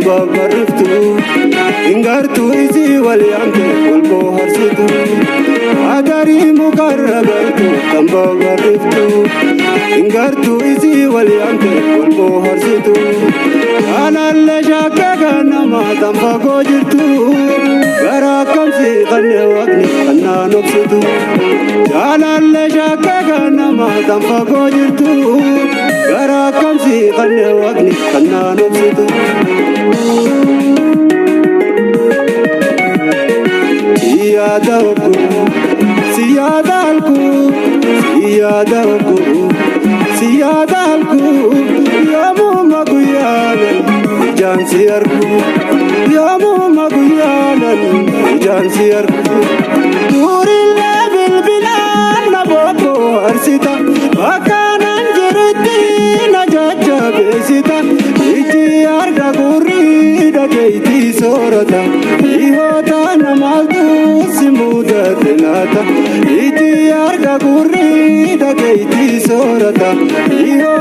tamba bariftu ingartu isi waliyamte kulko harsitu adari mukarrabartu tamba bariftu ingartu isi waliyamte kulko harsitu alalle shakka nama tamba gojirtu gara kamsi kanne waqni kanna nobsitu alalle shakka nama tamba gojirtu gara kamsi kanne waqni kanna nobsitu siyadalku yamu maguyanan jansiyarku yamu maguyanan jansiyarku durilla bilbilan naboko arsita akanan jirti najaja besita iji arga gurri dakeiti sorata ihota namaltu simuda tenata iji arga gurri dakeiti sorata ihota